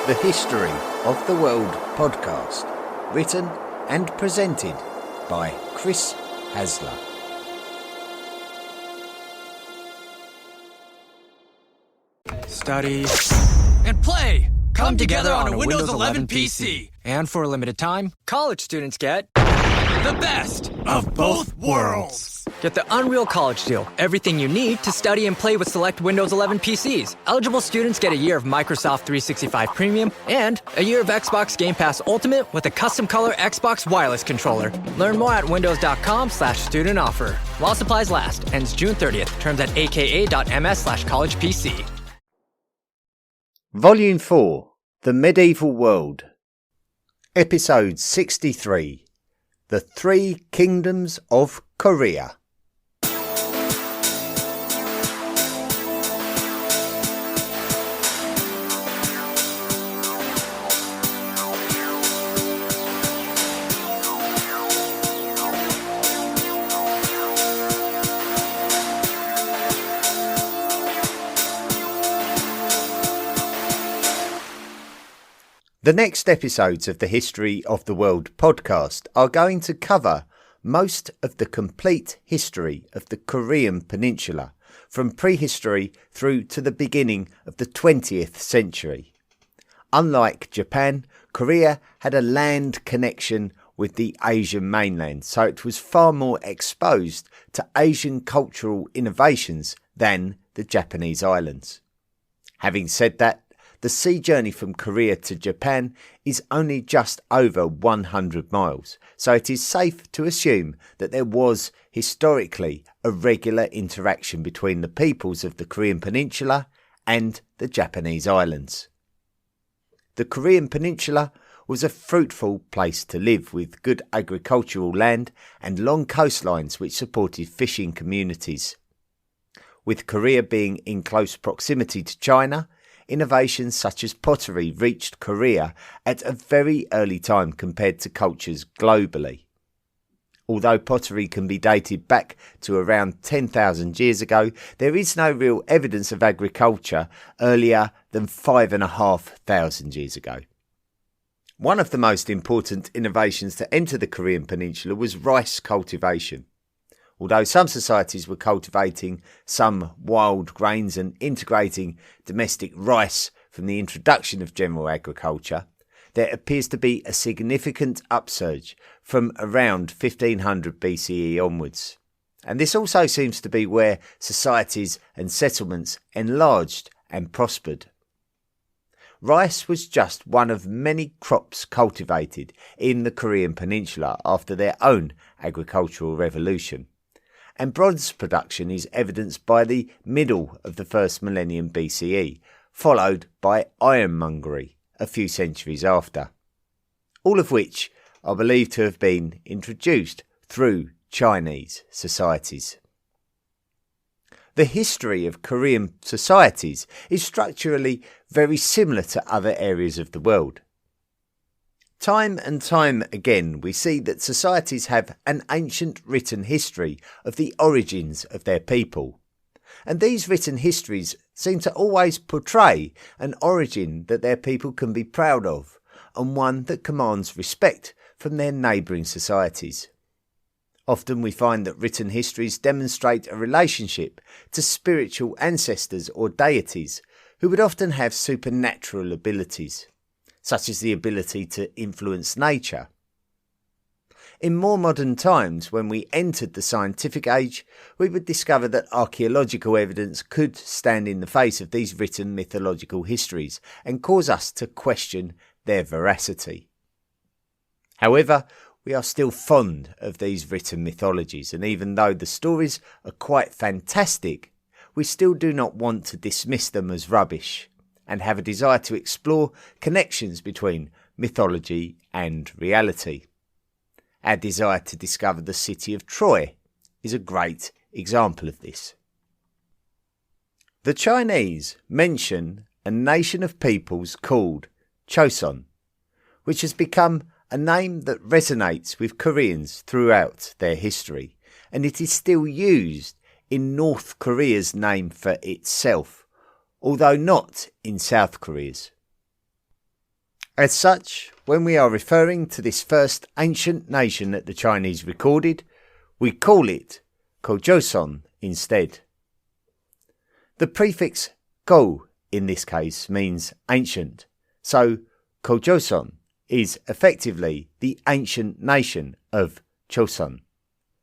The History of the World podcast, written and presented by Chris Hasler. Study and play come together on a Windows 11 PC. And for a limited time, college students get the best of both worlds. Get the Unreal College Deal. Everything you need to study and play with select Windows 11 PCs. Eligible students get a year of Microsoft 365 Premium and a year of Xbox Game Pass Ultimate with a custom color Xbox wireless controller. Learn more at windows.com/student offer. While supplies last. Ends June 30th. Terms at aka.ms/collegepc. Volume 4, The Medieval World. Episode 63, The Three Kingdoms of Korea. The next episodes of the History of the World podcast are going to cover most of the complete history of the Korean peninsula, from prehistory through to the beginning of the 20th century. Unlike Japan, Korea had a land connection with the Asian mainland, so it was far more exposed to Asian cultural innovations than the Japanese islands. Having said that, the sea journey from Korea to Japan is only just over 100 miles, so it is safe to assume that there was historically a regular interaction between the peoples of the Korean peninsula and the Japanese islands. The Korean peninsula was a fruitful place to live, with good agricultural land and long coastlines which supported fishing communities. With Korea being in close proximity to China, innovations such as pottery reached Korea at a very early time compared to cultures globally. Although pottery can be dated back to around 10,000 years ago, there is no real evidence of agriculture earlier than 5,500 years ago. One of the most important innovations to enter the Korean peninsula was rice cultivation. Although some societies were cultivating some wild grains and integrating domestic rice from the introduction of general agriculture, there appears to be a significant upsurge from around 1500 BCE onwards. And this also seems to be where societies and settlements enlarged and prospered. Rice was just one of many crops cultivated in the Korean peninsula after their own agricultural revolution. And bronze production is evidenced by the middle of the first millennium BCE, followed by ironmongery a few centuries after, all of which are believed to have been introduced through Chinese societies. The history of Korean societies is structurally very similar to other areas of the world. Time and time again, we see that societies have an ancient written history of the origins of their people. And these written histories seem to always portray an origin that their people can be proud of, and one that commands respect from their neighbouring societies. Often we find that written histories demonstrate a relationship to spiritual ancestors or deities who would often have supernatural abilities, such as the ability to influence nature. In more modern times, when we entered the scientific age, we would discover that archaeological evidence could stand in the face of these written mythological histories and cause us to question their veracity. However, we are still fond of these written mythologies, and even though the stories are quite fantastic, we still do not want to dismiss them as rubbish, and have a desire to explore connections between mythology and reality. Our desire to discover the city of Troy is a great example of this. The Chinese mention a nation of peoples called Choson, which has become a name that resonates with Koreans throughout their history, and it is still used in North Korea's name for itself, although not in South Korea's. As such, when we are referring to this first ancient nation that the Chinese recorded, we call it Joseon instead. The prefix go in this case means ancient, so Joseon is effectively the ancient nation of Joseon,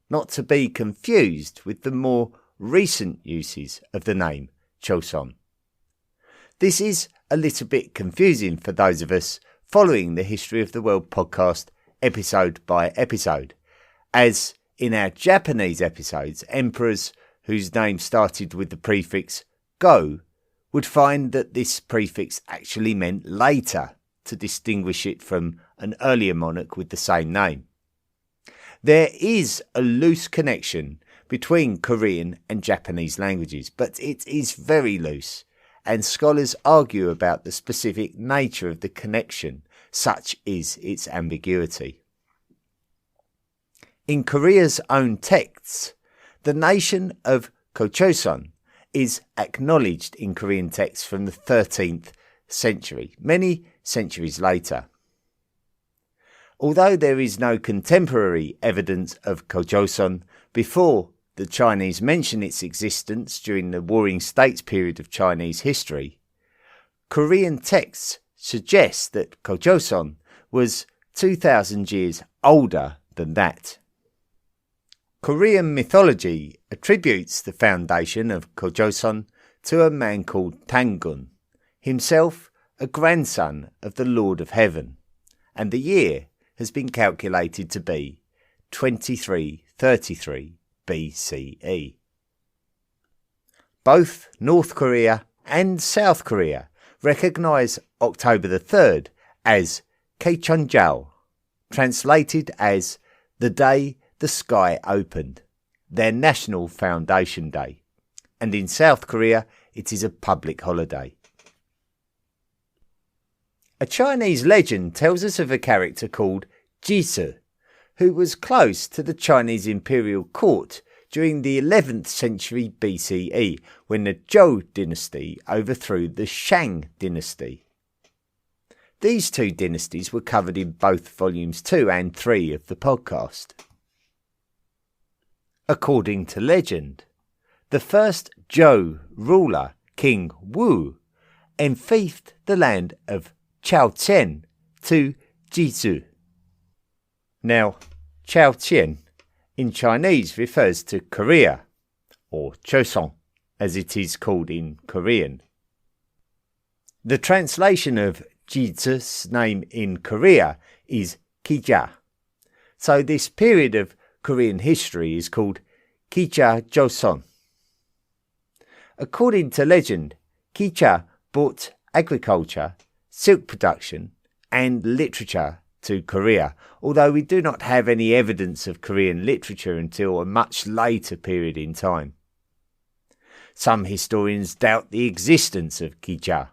not to be confused with the more recent uses of the name Joseon. This is a little bit confusing for those of us following the History of the World podcast episode by episode, as in our Japanese episodes, emperors whose name started with the prefix go would find that this prefix actually meant later to distinguish it from an earlier monarch with the same name. There is a loose connection between Korean and Japanese languages, but it is very loose, and scholars argue about the specific nature of the connection, such is its ambiguity. In Korea's own texts, the nation of Joseon is acknowledged in Korean texts from the 13th century, many centuries later. Although there is no contemporary evidence of Joseon before the Chinese mention its existence during the Warring States period of Chinese history, Korean texts suggest that Joseon was 2,000 years older than that. Korean mythology attributes the foundation of Joseon to a man called Tangun, himself a grandson of the Lord of Heaven, and the year has been calculated to be 2333 BCE. Both North Korea and South Korea recognise October the 3rd as Kaechonjal, translated as the day the sky opened, their national foundation day, and in South Korea it is a public holiday. A Chinese legend tells us of a character called Jisoo, who was close to the Chinese imperial court during the 11th century BCE, when the Zhou dynasty overthrew the Shang dynasty. These two dynasties were covered in both volumes 2 and 3 of the podcast. According to legend, the first Zhou ruler, King Wu, enfeoffed the land of Chaotian to Jisoo. Now, Chaotian in Chinese refers to Korea, or Joseon as it is called in Korean. The translation of Jisoo's name in Korea is Kija, so this period of Korean history is called Kija Joseon. According to legend, Kija brought agriculture, silk production and literature to Korea, although we do not have any evidence of Korean literature until a much later period in time. Some historians doubt the existence of Kija,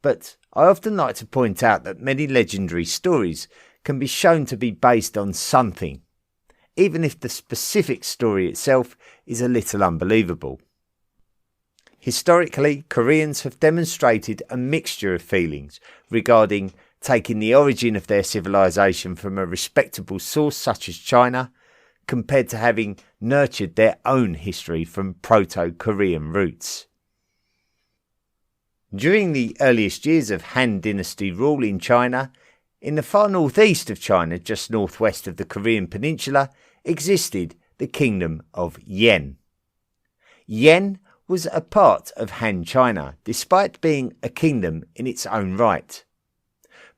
but I often like to point out that many legendary stories can be shown to be based on something, even if the specific story itself is a little unbelievable. Historically, Koreans have demonstrated a mixture of feelings regarding taking the origin of their civilization from a respectable source such as China, compared to having nurtured their own history from Proto-Korean roots. During the earliest years of Han Dynasty rule in China, in the far northeast of China, just northwest of the Korean peninsula, existed the Kingdom of Yen. Yen was a part of Han China, despite being a kingdom in its own right.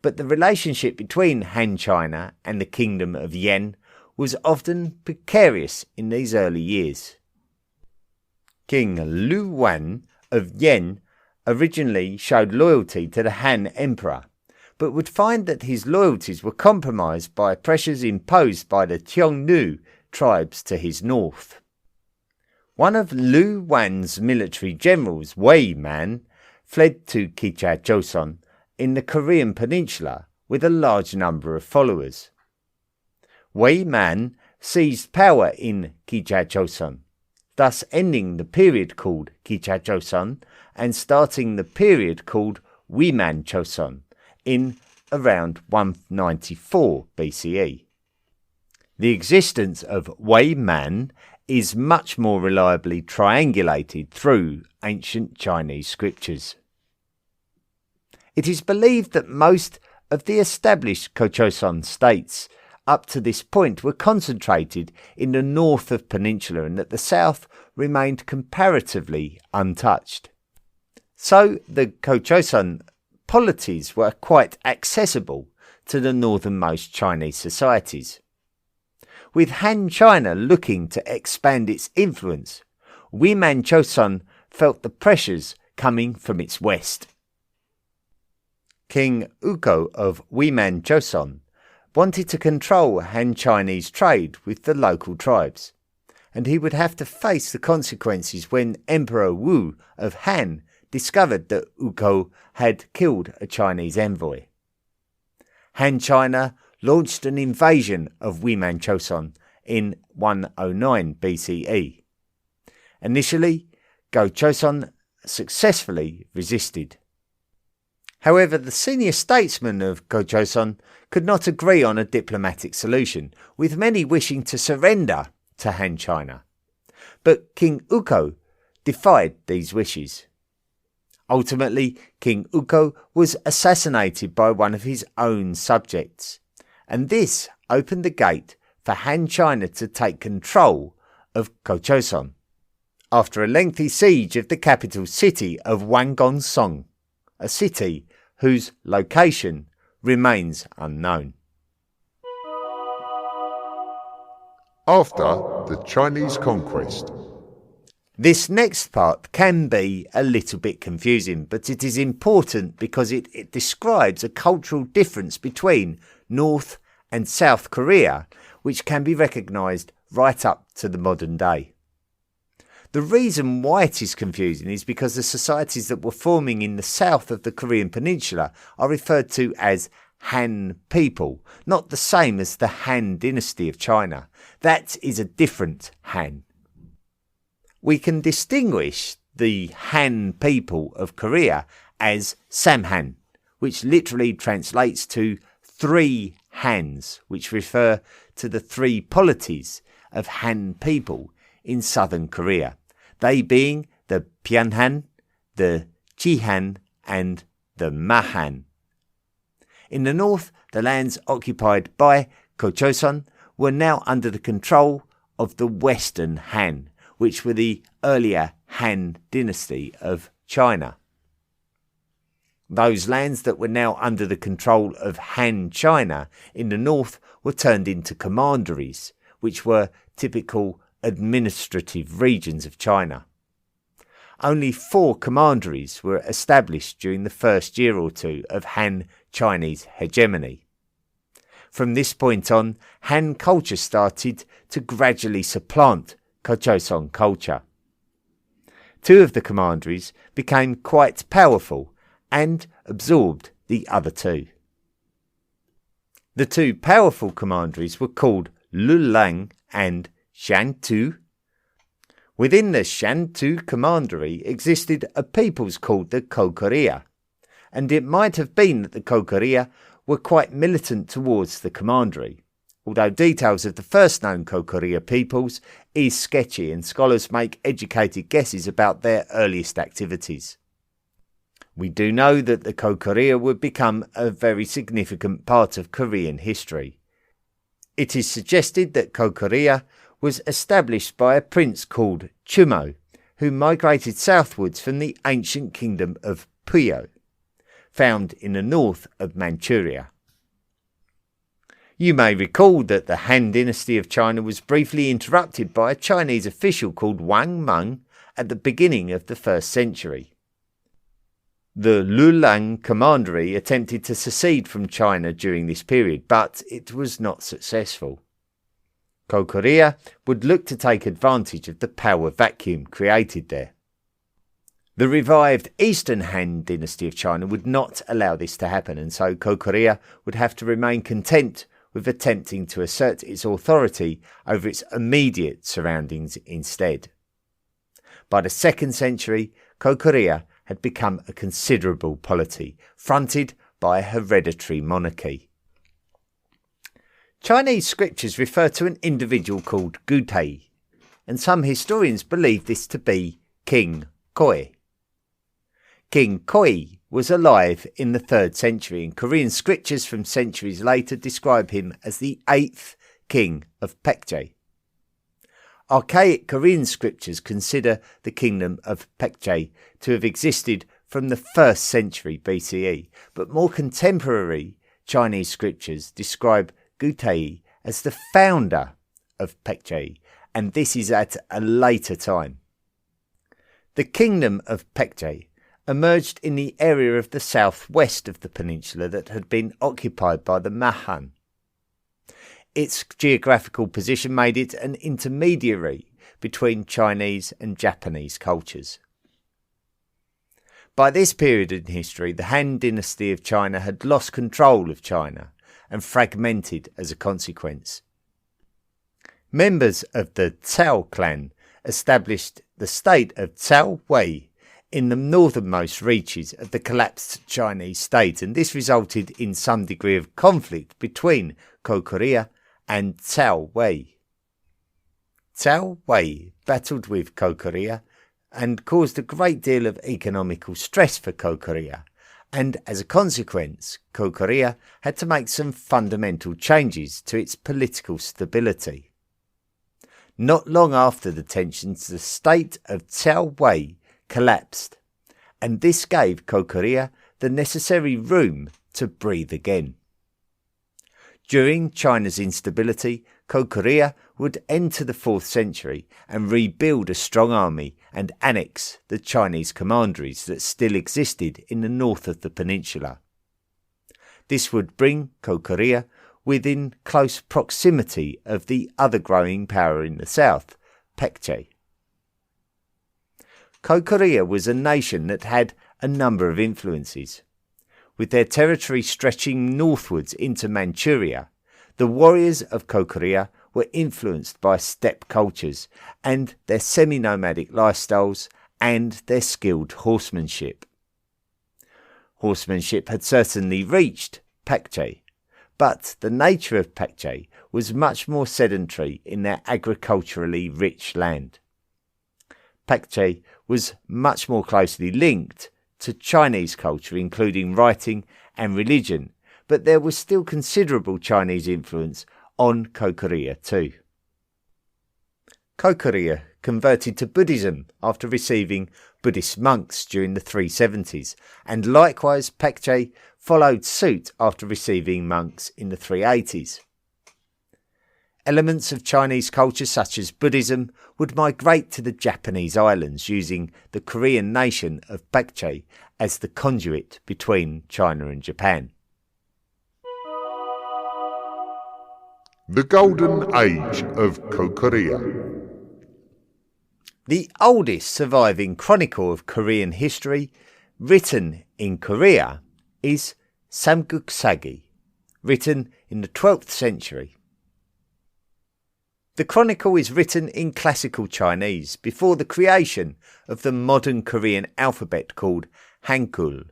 But the relationship between Han China and the Kingdom of Yen was often precarious in these early years. King Lu Wan of Yen originally showed loyalty to the Han Emperor, but would find that his loyalties were compromised by pressures imposed by the Xiongnu tribes to his north. One of Lu Wan's military generals, Wei Man, fled to Kija Joseon in the Korean peninsula with a large number of followers. Wei Man seized power in Kija Joseon, thus ending the period called Kija Joseon and starting the period called Wiman Joseon in around 194 BCE. The existence of Wei Man is much more reliably triangulated through ancient Chinese scriptures. It is believed that most of the established Joseon states up to this point were concentrated in the north of Peninsula and that the south remained comparatively untouched. So the Joseon polities were quite accessible to the northernmost Chinese societies. With Han China looking to expand its influence, Wiman Joseon felt the pressures coming from its west. King Uko of Wiman Joseon wanted to control Han Chinese trade with the local tribes, and he would have to face the consequences when Emperor Wu of Han discovered that Uko had killed a Chinese envoy. Han China launched an invasion of Wiman Joseon in 109 BCE. Initially, Joseon successfully resisted. However, the senior statesmen of Joseon could not agree on a diplomatic solution, with many wishing to surrender to Han China. But King Uko defied these wishes. Ultimately, King Uko was assassinated by one of his own subjects, and this opened the gate for Han China to take control of Joseon, after a lengthy siege of the capital city of Wanggongseong, a city whose location remains unknown. After the Chinese conquest. This next part can be a little bit confusing, but it is important because it describes a cultural difference between North and South Korea, which can be recognised right up to the modern day. The reason why it is confusing is because the societies that were forming in the south of the Korean peninsula are referred to as Han people, not the same as the Han dynasty of China. That is a different Han. We can distinguish the Han people of Korea as Samhan, which literally translates to three Hans, which refer to the three polities of Han people in southern Korea, they being the Pyeonhan, the Jihan and the Mahan. In the north, the lands occupied by Joseon were now under the control of the Western Han, which were the earlier Han dynasty of China. Those lands that were now under the control of Han China in the north were turned into commanderies, which were typical administrative regions of China. Only 4 commanderies were established during the first year or two of Han Chinese hegemony. From this point on, Han culture started to gradually supplant Joseon culture. 2 of the commanderies became quite powerful and absorbed the other 2. The 2 powerful commanderies were called Lulang and Shantu. Within the Shantu commandery existed a peoples called the Korea, and it might have been that the Korea were quite militant towards the commandery, although details of the first known Korea peoples is sketchy and scholars make educated guesses about their earliest activities. We do know that the Korea would become a very significant part of Korean history. It is suggested that Korea was established by a prince called Chumo, who migrated southwards from the ancient kingdom of Puyo, found in the north of Manchuria. You may recall that the Han dynasty of China was briefly interrupted by a Chinese official called Wang Meng at the beginning of the 1st century. The Lulang commandery attempted to secede from China during this period, but it was not successful. Korea would look to take advantage of the power vacuum created there. The revived Eastern Han dynasty of China would not allow this to happen, and so Korea would have to remain content with attempting to assert its authority over its immediate surroundings instead. By the 2nd century, Korea had become a considerable polity, fronted by a hereditary monarchy. Chinese scriptures refer to an individual called Gutei, and some historians believe this to be King Koi. King Koi was alive in the 3rd century, and Korean scriptures from centuries later describe him as the 8th king of Baekje. Archaic Korean scriptures consider the kingdom of Baekje to have existed from the 1st century BCE, but more contemporary Chinese scriptures describe Gutei as the founder of Baekje, and this is at a later time. The kingdom of Baekje emerged in the area of the southwest of the peninsula that had been occupied by the Mahan. Its geographical position made it an intermediary between Chinese and Japanese cultures. By this period in history, the Han dynasty of China had lost control of China and fragmented as a consequence. Members of the Cao clan established the state of Cao Wei in the northernmost reaches of the collapsed Chinese state, and this resulted in some degree of conflict between Korea and Cao Wei. Cao Wei battled with Korea and caused a great deal of economical stress for Korea, and as a consequence, Korea had to make some fundamental changes to its political stability. Not long after the tensions, the state of Cao Wei collapsed, and this gave Korea the necessary room to breathe again. During China's instability, Korea would enter the 4th century and rebuild a strong army and annex the Chinese commanderies that still existed in the north of the peninsula. This would bring Korea within close proximity of the other growing power in the south, Baekje. Korea was a nation that had a number of influences. With their territory stretching northwards into Manchuria, the warriors of Korea were influenced by steppe cultures and their semi-nomadic lifestyles and their skilled horsemanship. Horsemanship had certainly reached Baekje, but the nature of Baekje was much more sedentary in their agriculturally rich land. Baekje was much more closely linked to Chinese culture, including writing and religion, but there was still considerable Chinese influence on Korea too. Korea converted to Buddhism after receiving Buddhist monks during the 370s, and likewise Baekje followed suit after receiving monks in the 380s. Elements of Chinese culture such as Buddhism would migrate to the Japanese islands, using the Korean nation of Baekje as the conduit between China and Japan. The Golden Age of Korea. The oldest surviving chronicle of Korean history written in Korea is Samguk-sagi, written in the 12th century. The chronicle is written in classical Chinese before the creation of the modern Korean alphabet called Hangul.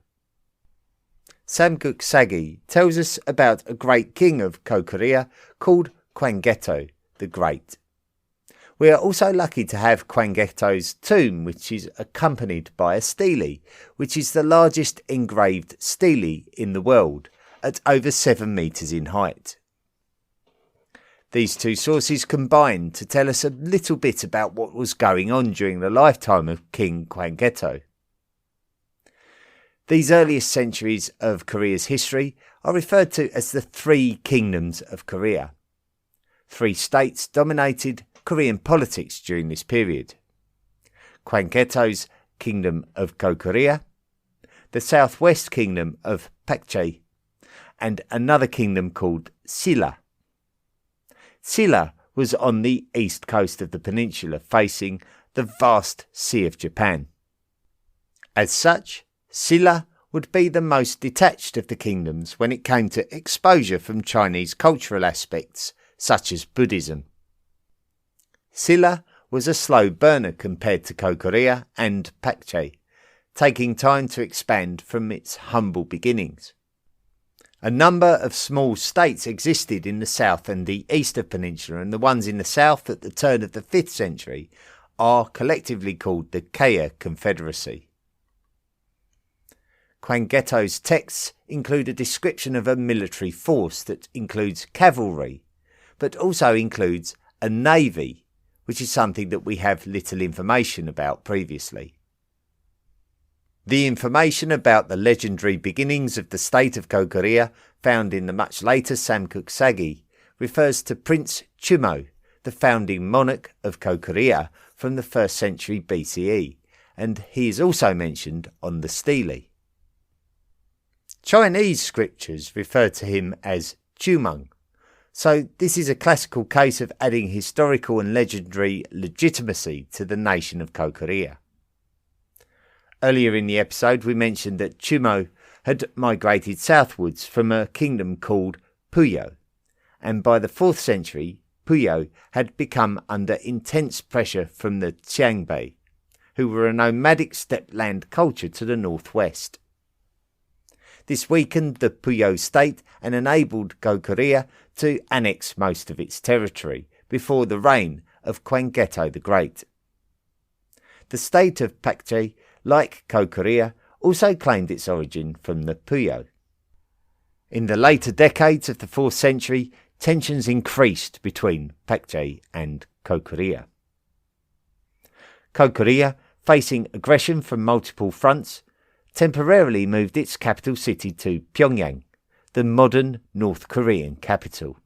Samguk-sagi tells us about a great king of Korea called Kwangetto the Great. We are also lucky to have Kwangetto's tomb, which is accompanied by a stele, which is the largest engraved stele in the world, at over 7 metres in height. These two sources combine to tell us a little bit about what was going on during the lifetime of King Kwangetto. These earliest centuries of Korea's history are referred to as the 3 kingdoms of Korea. 3 states dominated Korean politics during this period: Kwangetto's Kingdom of Korea, the southwest kingdom of Baekje, and another kingdom called Silla. Silla was on the east coast of the peninsula, facing the vast Sea of Japan. As such, Silla would be the most detached of the kingdoms when it came to exposure from Chinese cultural aspects, such as Buddhism. Silla was a slow burner compared to Korea and Baekje, taking time to expand from its humble beginnings. A number of small states existed in the south and the east of Peninsula, and the ones in the south at the turn of the 5th century are collectively called the Kea Confederacy. Quangeto's texts include a description of a military force that includes cavalry, but also includes a navy, which is something that we have little information about previously. The information about the legendary beginnings of the state of Kokorea, found in the much later Samguk Sagi, refers to Prince Chumo, the founding monarch of Kokorea from the 1st century BCE, and he is also mentioned on the stele. Chinese scriptures refer to him as Chumeng, so this is a classical case of adding historical and legendary legitimacy to the nation of Kokorea. Earlier in the episode we mentioned that Chumo had migrated southwards from a kingdom called Puyo, and by the 4th century Puyo had become under intense pressure from the Xiangbei, who were a nomadic steppe-land culture to the northwest. This weakened the Puyo state and enabled Kokorea to annex most of its territory before the reign of Kwangeto the Great. The state of Pakche, like Kokorea, also claimed its origin from the Puyo. In the later decades of the 4th century, tensions increased between Pakche and Kokorea. Kokorea, facing aggression from multiple fronts, temporarily moved its capital city to Pyongyang, the modern North Korean capital.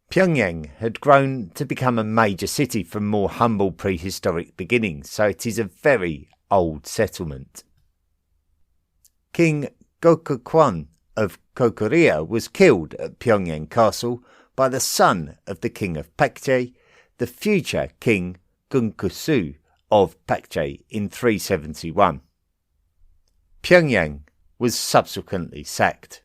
Pyongyang had grown to become a major city from more humble prehistoric beginnings, so it is a very old settlement. King Gokukwan of Kokorea was killed at Pyongyang Castle by the son of the king of Pakche, the future king Gungkusu of Pakche, in 371. Pyongyang was subsequently sacked.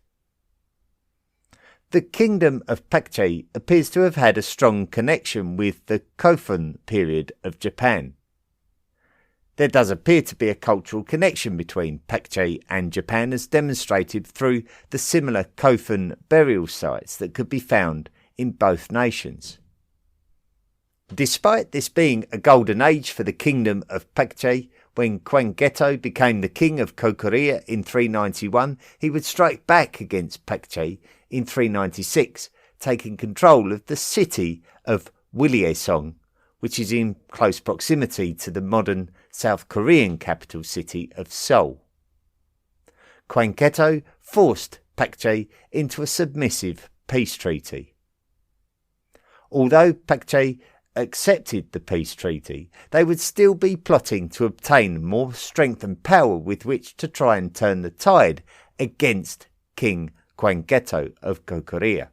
The kingdom of Pakche appears to have had a strong connection with the Kofun period of Japan. There does appear to be a cultural connection between Pakche and Japan, as demonstrated through the similar Kofun burial sites that could be found in both nations. Despite this being a golden age for the kingdom of Pakche, when Kwangeto became the king of Kokorea in 391, he would strike back against Pakche in 396, taking control of the city of Willeseong, which is in close proximity to the modern South Korean capital city of Seoul. Kwangeto forced Pakche into a submissive peace treaty. Although Pakche accepted the peace treaty, they would still be plotting to obtain more strength and power with which to try and turn the tide against King Kwangeto of Kokorea.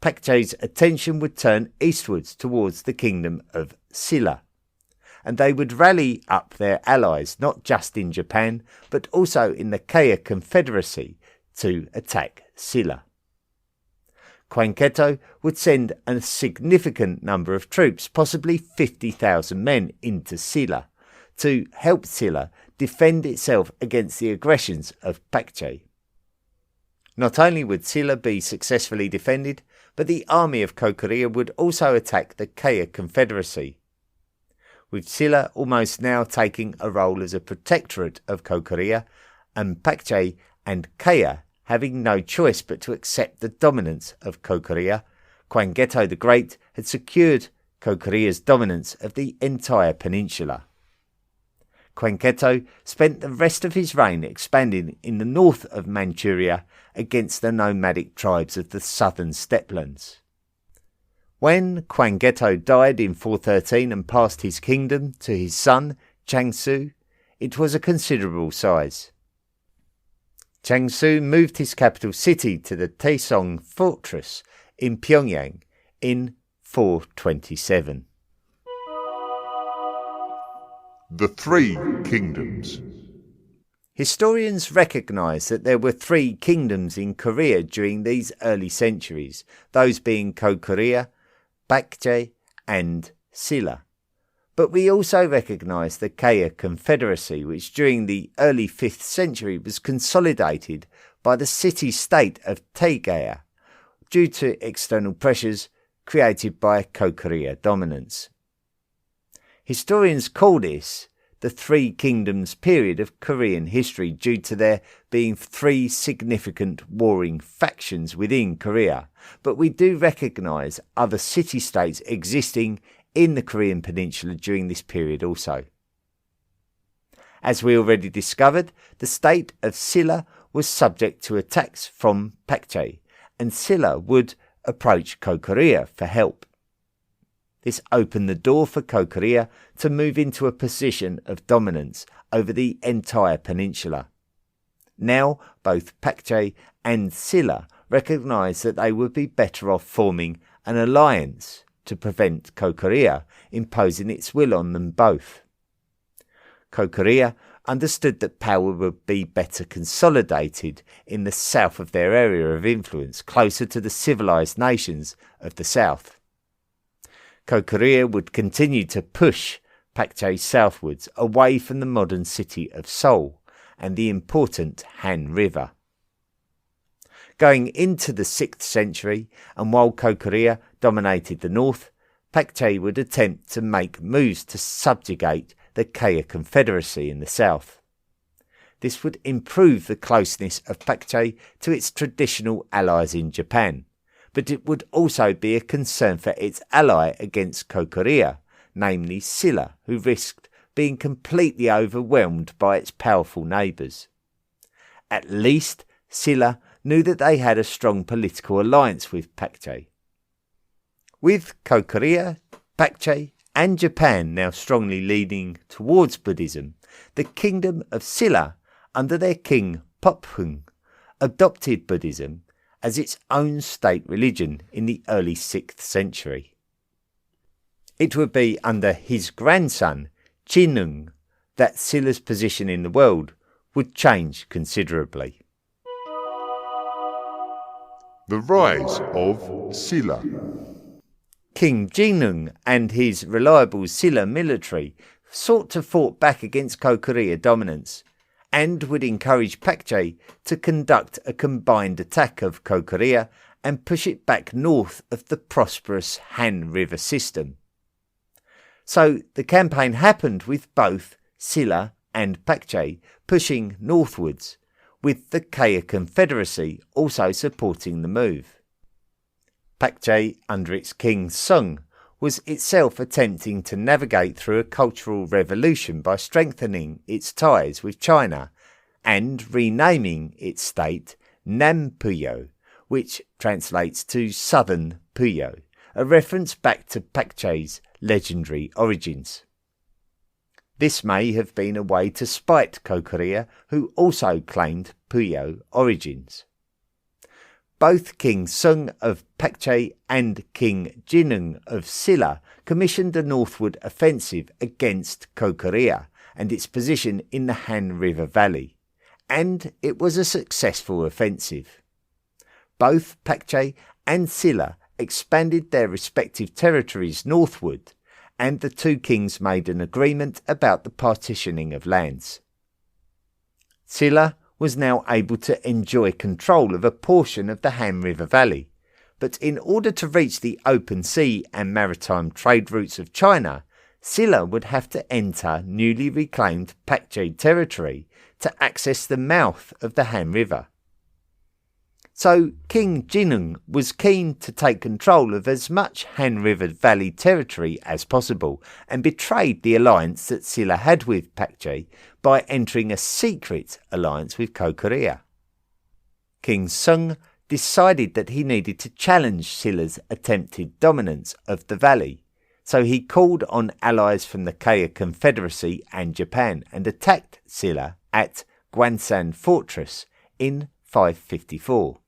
Pakche's attention would turn eastwards towards the kingdom of Silla, and they would rally up their allies not just in Japan but also in the Kea Confederacy to attack Silla. Kwangeto would send a significant number of troops, possibly 50,000 men, into Silla to help Silla defend itself against the aggressions of Pakche. Not only would Silla be successfully defended, but the army of Kokorea would also attack the Kea Confederacy, with Silla almost now taking a role as a protectorate of Kokorea, and Pakche and Kea having no choice but to accept the dominance of Kokorea. Kwangeto the Great had secured Kokorea's dominance of the entire peninsula. Kwangeto spent the rest of his reign expanding in the north of Manchuria against the nomadic tribes of the southern steppelands. When Kwangeto died in 413 and passed his kingdom to his son Changsu, it was a considerable size. Changsu moved his capital city to the Taesong fortress in Pyongyang in 427. The Three Kingdoms. Historians recognise that there were three kingdoms in Korea during these early centuries, those being Kokorea, Pakche and Silla. But we also recognise the Kaya Confederacy, which during the early 5th century was consolidated by the city-state of Taegaya due to external pressures created by Korea dominance. Historians call this the Three Kingdoms period of Korean history due to there being three significant warring factions within Korea, but we do recognise other city-states existing in the Korean peninsula during this period also. As we already discovered, the state of Silla was subject to attacks from Pakche, and Silla would approach Korea for help. This opened the door for Korea to move into a position of dominance over the entire peninsula. Now, both Pakche and Silla recognised that they would be better off forming an alliance to prevent Korea imposing its will on them both. Korea understood that power would be better consolidated in the south of their area of influence, closer to the civilised nations of the south. Korea would continue to push Pakche southwards away from the modern city of Seoul and the important Han River. Going into the 6th century, and while Korea dominated the north, Pakche would attempt to make moves to subjugate the Kaya Confederacy in the south. This would improve the closeness of Pakche to its traditional allies in Japan, but it would also be a concern for its ally against Korea, namely Silla, who risked being completely overwhelmed by its powerful neighbours. At least Silla knew that they had a strong political alliance with Pakche. With Korea, Pakche and Japan now strongly leaning towards Buddhism, the Kingdom of Silla, under their king Pophung, adopted Buddhism as its own state religion in the early 6th century. It would be under his grandson, Chinung, that Silla's position in the world would change considerably. The rise of Silla. King Chinung and his reliable Silla military sought to fought back against Korea dominance, and would encourage Pakche to conduct a combined attack of Korea and push it back north of the prosperous Han River system. So the campaign happened with both Silla and Pakche pushing northwards, with the Kaya Confederacy also supporting the move. Pakche, under its king Sung, was itself attempting to navigate through a cultural revolution by strengthening its ties with China and renaming its state Nampuyo, which translates to Southern Puyo, a reference back to Pakche's legendary origins. This may have been a way to spite Korea, who also claimed Puyo origins. Both King Sung of Pakche and King Chinung of Silla commissioned a northward offensive against Korea and its position in the Han River Valley, and it was a successful offensive. Both Pakche and Silla expanded their respective territories northward, and the two kings made an agreement about the partitioning of lands. Silla was now able to enjoy control of a portion of the Han River Valley, but in order to reach the open sea and maritime trade routes of China, Silla would have to enter newly reclaimed Pakche territory to access the mouth of the Han River. So King Chinung was keen to take control of as much Han River Valley territory as possible, and betrayed the alliance that Silla had with Pakche by entering a secret alliance with Korea. King Sung decided that he needed to challenge Silla's attempted dominance of the valley, so he called on allies from the Kaya Confederacy and Japan and attacked Silla at Gwansan Fortress in 554.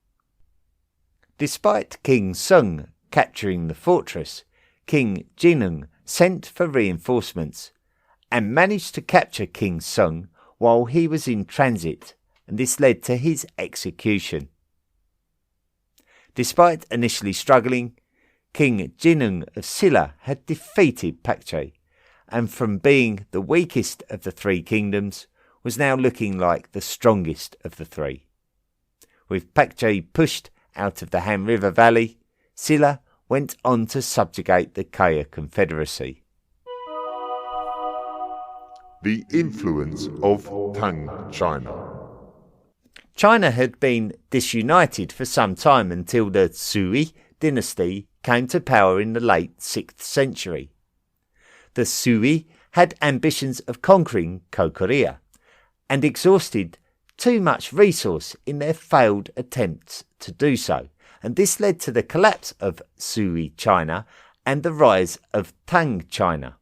Despite King Sung capturing the fortress, King Chinung sent for reinforcements and managed to capture King Sung while he was in transit, and this led to his execution. Despite initially struggling, King Chinung of Silla had defeated Pakche, and from being the weakest of the three kingdoms, was now looking like the strongest of the three. With Pakche pushed out of the Han River Valley, Silla went on to subjugate the Kaya Confederacy. The influence of Tang China. China had been disunited for some time until the Sui dynasty came to power in the late 6th century. The Sui had ambitions of conquering Korea and exhausted too much resource in their failed attempts to do so, and this led to the collapse of Sui China and the rise of Tang China.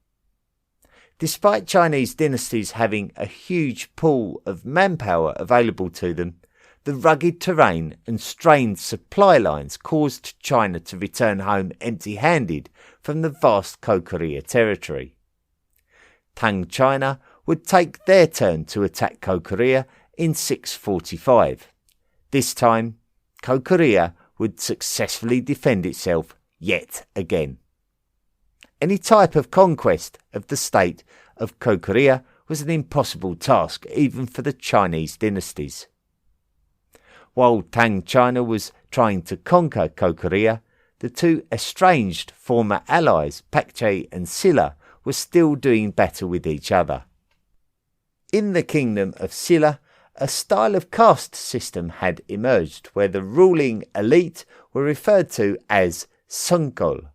Despite Chinese dynasties having a huge pool of manpower available to them, the rugged terrain and strained supply lines caused China to return home empty-handed from the vast Korea territory. Tang China would take their turn to attack Korea in 645. This time, Korea would successfully defend itself yet again. Any type of conquest of the state of Korea was an impossible task even for the Chinese dynasties. While Tang China was trying to conquer Korea, the two estranged former allies, Pakche and Silla, were still doing battle with each other. In the Kingdom of Silla, a style of caste system had emerged where the ruling elite were referred to as Sungol,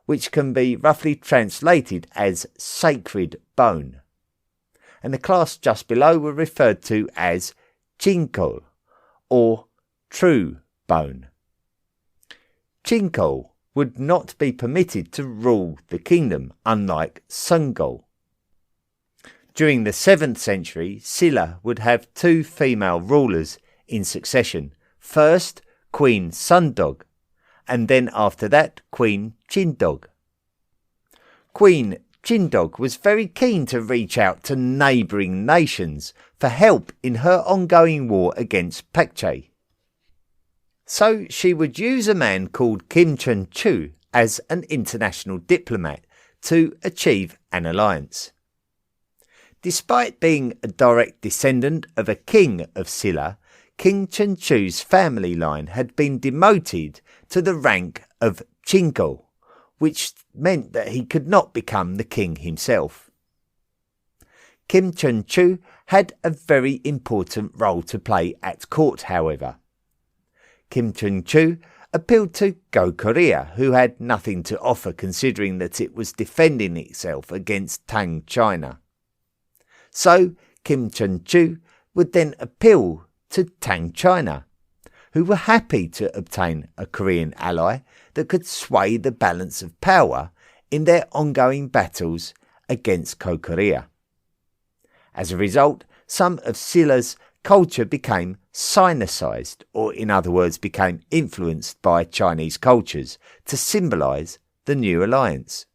which can be roughly translated as sacred bone, and the class just below were referred to as Jinkol, or true bone. Jinkol would not be permitted to rule the kingdom, unlike Sungol. During the 7th century, Silla would have two female rulers in succession. First, Queen Sundog, and then after that, Queen Chindog. Queen Chindog was very keen to reach out to neighbouring nations for help in her ongoing war against Pakche. So she would use a man called Kim Chun-chu as an international diplomat to achieve an alliance. Despite being a direct descendant of a king of Silla, King Chun-chu's family line had been demoted to the rank of Chinko, which meant that he could not become the king himself. Kim Chun-chu had a very important role to play at court, however. Kim Chun-chu appealed to Korea, who had nothing to offer considering that it was defending itself against Tang China. So Kim Chun-chu would then appeal to Tang China, who were happy to obtain a Korean ally that could sway the balance of power in their ongoing battles against Korea. As a result, some of Silla's culture became Sinicized, or in other words became influenced by Chinese cultures to symbolise the new alliance.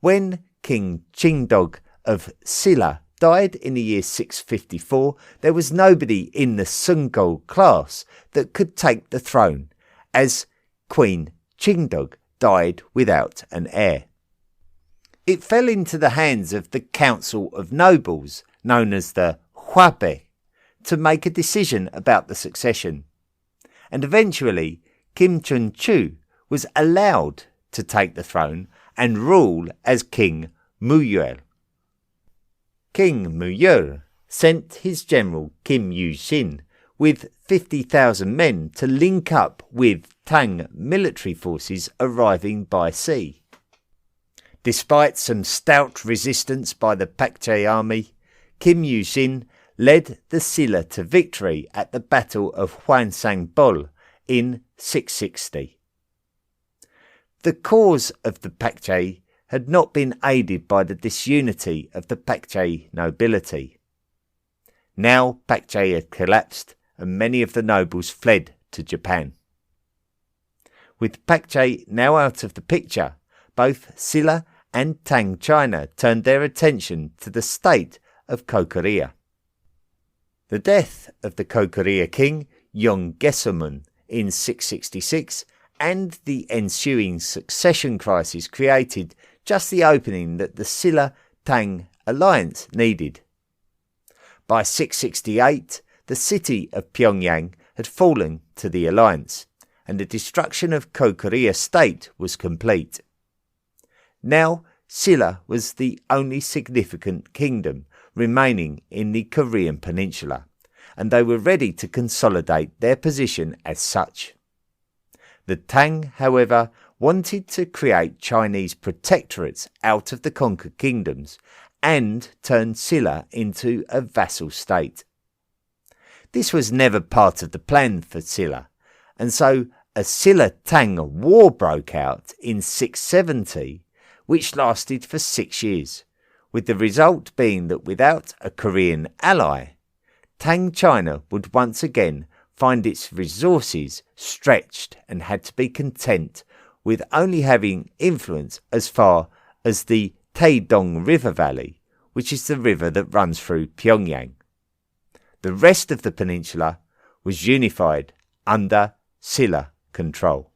When King Chindog of Silla died in the year 654, there was nobody in the Sungol class that could take the throne, as Queen Chindog died without an heir. It fell into the hands of the Council of Nobles, known as the Huabe, to make a decision about the succession, and eventually Kim Chun-chu was allowed to take the throne and rule as King Muyeo. King Muyeo sent his general Kim Yu-shin with 50,000 men to link up with Tang military forces arriving by sea. Despite some stout resistance by the Pakche army, Kim Yu-shin led the Silla to victory at the Battle of Hwansang-bol in 660. The cause of the Pakche had not been aided by the disunity of the Pakche nobility. Now Pakche had collapsed and many of the nobles fled to Japan. With Pakche now out of the picture, both Silla and Tang China turned their attention to the state of Korea. The death of the Korea king Yonggesemun in 666 and the ensuing succession crisis created just the opening that the Silla-Tang alliance needed. By 668, the city of Pyongyang had fallen to the alliance, and the destruction of Korea state was complete. Now, Silla was the only significant kingdom remaining in the Korean peninsula, and they were ready to consolidate their position as such. The Tang, however, wanted to create Chinese protectorates out of the conquered kingdoms and turn Silla into a vassal state. This was never part of the plan for Silla, and so a Silla-Tang war broke out in 670, which lasted for 6 years, with the result being that without a Korean ally, Tang China would once again find its resources stretched and had to be content with only having influence as far as the Taedong River Valley, which is the river that runs through Pyongyang. The rest of the peninsula was unified under Silla control.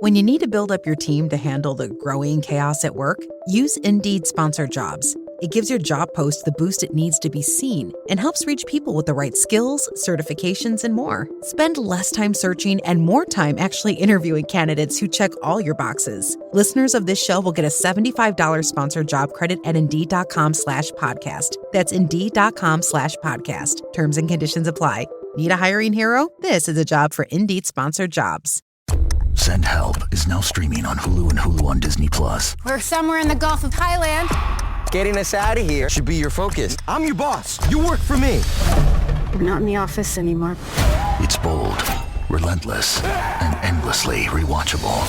When you need to build up your team to handle the growing chaos at work, use Indeed Sponsored Jobs. It gives your job post the boost it needs to be seen and helps reach people with the right skills, certifications, and more. Spend less time searching and more time actually interviewing candidates who check all your boxes. Listeners of this show will get a $75 sponsored job credit at Indeed.com/podcast. That's Indeed.com/podcast. Terms and conditions apply. Need a hiring hero? This is a job for Indeed Sponsored Jobs. Send Help is now streaming on Hulu and Hulu on Disney+. We're somewhere in the Gulf of Thailand. Getting us out of here should be your focus. I'm your boss. You work for me. We're not in the office anymore. It's bold, relentless, and endlessly rewatchable.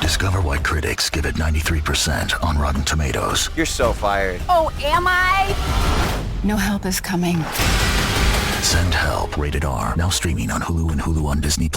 Discover why critics give it 93% on Rotten Tomatoes. You're so fired. Oh, am I? No help is coming. Send Help, rated R, now streaming on Hulu and Hulu on Disney+.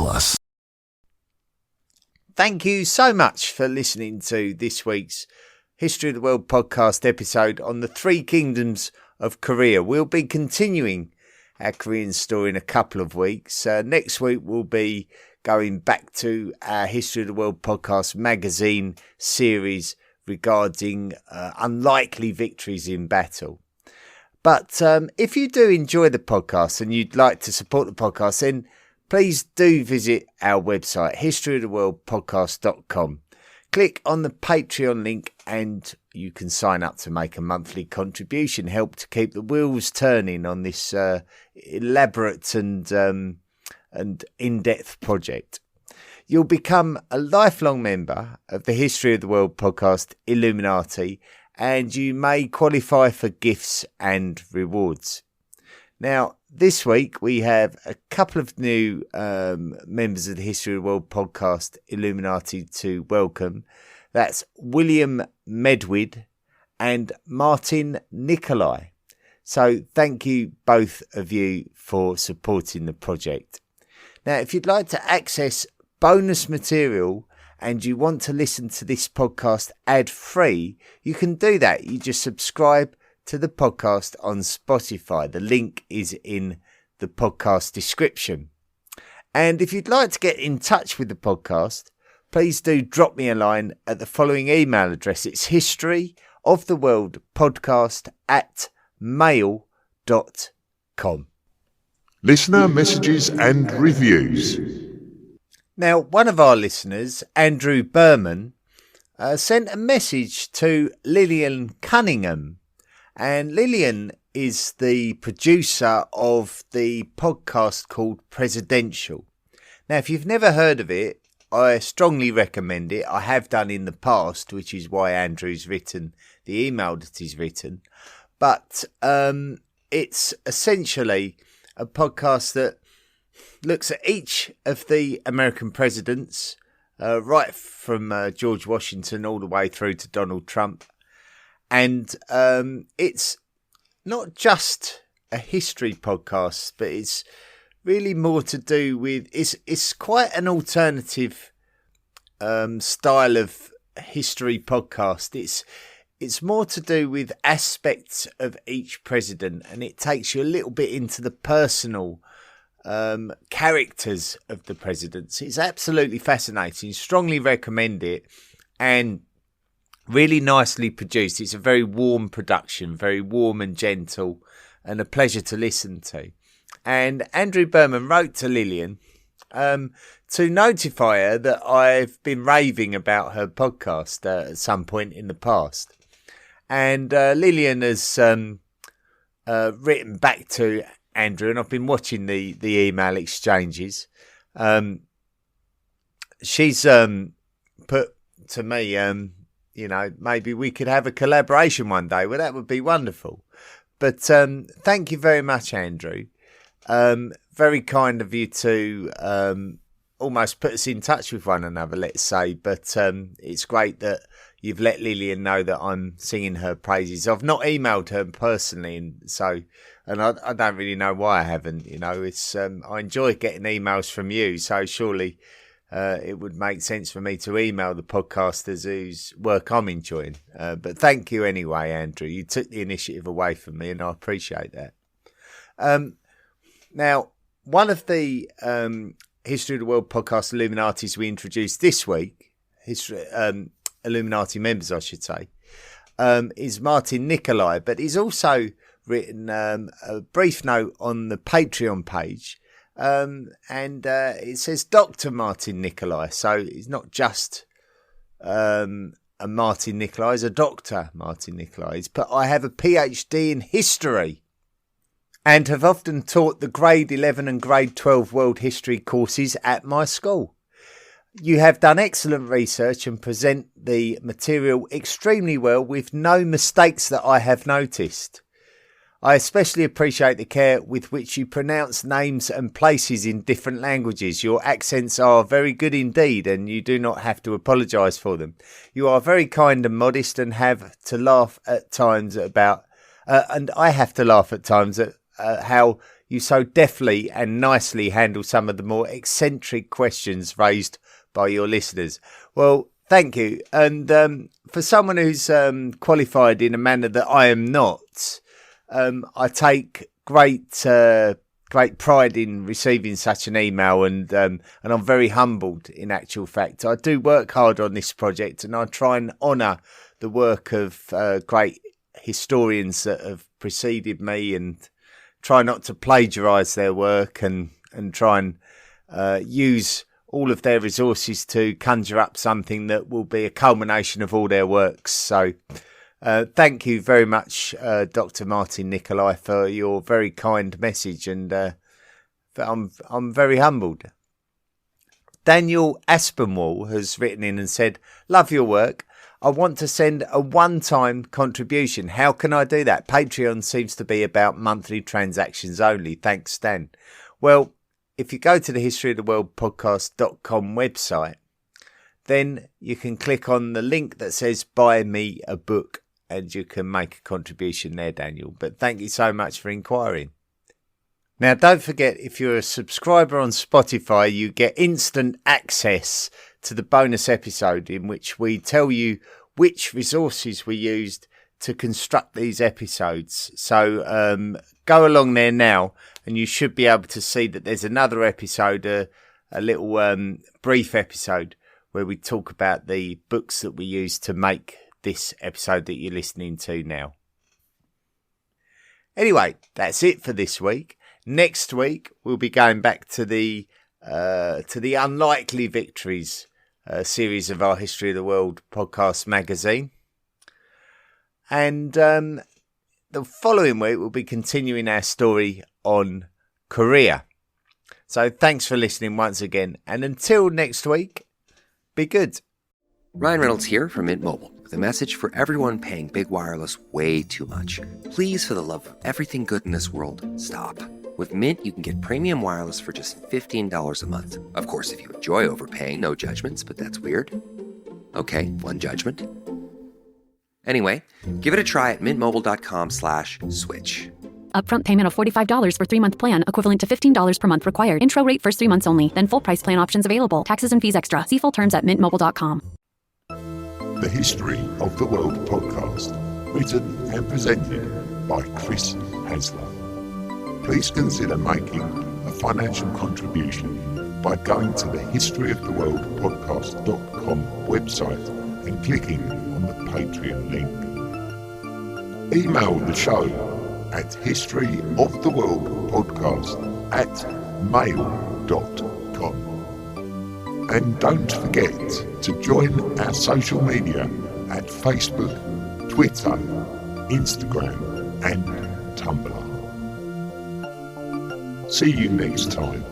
Thank you so much for listening to this week's History of the World podcast episode on the three kingdoms of Korea. We'll be continuing our Korean story in a couple of weeks. Next week we'll be going back to our History of the World podcast magazine series regarding unlikely victories in battle. But if you do enjoy the podcast and you'd like to support the podcast, then please do visit our website, historyoftheworldpodcast.com. Click on the Patreon link and you can sign up to make a monthly contribution. Help to keep the wheels turning on this elaborate and in-depth project. You'll become a lifelong member of the History of the World podcast Illuminati, and you may qualify for gifts and rewards. Now, this week we have a couple of new members of the History of the World podcast Illuminati to welcome. That's William Medwid and Martin Nicolai. So thank you both of you for supporting the project. Now, if you'd like to access bonus material and you want to listen to this podcast ad-free, you can do that. You just subscribe to the podcast on Spotify. The link is in the podcast description. And if you'd like to get in touch with the podcast, please do drop me a line at the following email address. It's historyoftheworldpodcast@mail.com. Listener messages and reviews. Now, one of our listeners, Andrew Berman, sent a message to Lillian Cunningham. And Lillian is the producer of the podcast called Presidential. Now, if you've never heard of it, I strongly recommend it. I have done in the past, which is why Andrew's written the email that he's written. But it's essentially a podcast that looks at each of the American presidents, right from George Washington all the way through to Donald Trump. And it's not just a history podcast, but it's really more to do with... It's quite an alternative style of history podcast. it's more to do with aspects of each president, and it takes you a little bit into the personal characters of the presidents. It's absolutely fascinating. Strongly recommend it, and really nicely produced. It's a very warm production, very warm and gentle, and a pleasure to listen to. And Andrew Berman wrote to Lillian to notify her that I've been raving about her podcast at some point in the past. And Lillian has written back to Andrew, and I've been watching the email exchanges. She's put to me, maybe we could have a collaboration one day. Well, that would be wonderful. But thank you very much, Andrew. Very kind of you to almost put us in touch with one another, let's say. But it's great that you've let Lillian know that I'm singing her praises. I've not emailed her personally, and I don't really know why I haven't. It's I enjoy getting emails from you, so surely it would make sense for me to email the podcasters whose work I'm enjoying. But thank you anyway, Andrew. You took the initiative away from me, and I appreciate that. Now, one of the History of the World podcast Illuminatis we introduced this week, Illuminati members, I should say, is Martin Nicolai, but he's also written a brief note on the Patreon page, and it says Dr. Martin Nicolai, so he's not just a Martin Nicolai, he's a Dr. Martin Nicolai. He's put, I have a PhD in history and have often taught the grade 11 and grade 12 world history courses at my school. You have done excellent research and present the material extremely well with no mistakes that I have noticed. I especially appreciate the care with which you pronounce names and places in different languages. Your accents are very good indeed, and you do not have to apologise for them. You are very kind and modest, and have to laugh at times about, and I have to laugh at times at how you so deftly and nicely handle some of the more eccentric questions raised by your listeners. Well, thank you. And for someone who's qualified in a manner that I am not, I take great pride in receiving such an email, and I'm very humbled. In actual fact, I do work hard on this project, and I try and honour the work of great historians that have preceded me, and try not to plagiarise their work, and try and use all of their resources to conjure up something that will be a culmination of all their works. So thank you very much, Dr. Martin Nicolai, for your very kind message, and I'm very humbled. Daniel Aspinwall has written in and said, love your work. I want to send a one-time contribution. How can I do that? Patreon seems to be about monthly transactions only. Thanks, Dan. Well, if you go to the historyoftheworldpodcast.com website, then you can click on the link that says buy me a book, and you can make a contribution there, Daniel. But thank you so much for inquiring. Now, don't forget, if you're a subscriber on Spotify, you get instant access to the bonus episode in which we tell you which resources we used to construct these episodes. So go along there now, and you should be able to see that there's another episode, a little brief episode, where we talk about the books that we used to make this episode that you're listening to now. Anyway, that's it for this week. Next week, we'll be going back to the Unlikely Victories series of our History of the World podcast magazine. And the following week, we'll be continuing our story on Korea. So thanks for listening once again. And until next week, be good. Ryan Reynolds here from Mint Mobile, with a message for everyone paying big wireless way too much. Please, for the love of everything good in this world, stop. With Mint, you can get premium wireless for just $15 a month. Of course, if you enjoy overpaying, no judgments, but that's weird. Okay, one judgment. Anyway, give it a try at mintmobile.com/switch. Upfront payment of $45 for 3-month plan, equivalent to $15 per month required. Intro rate first 3 months only, then full price plan options available. Taxes and fees extra. See full terms at mintmobile.com. the History of the World podcast, written and presented by Chris Hasler. Please consider making a financial contribution by going to the historyoftheworldpodcast.com website and clicking on the Patreon link. Email the show at historyoftheworldpodcast@mail.com. And don't forget to join our social media at Facebook, Twitter, Instagram and Tumblr. See you next time.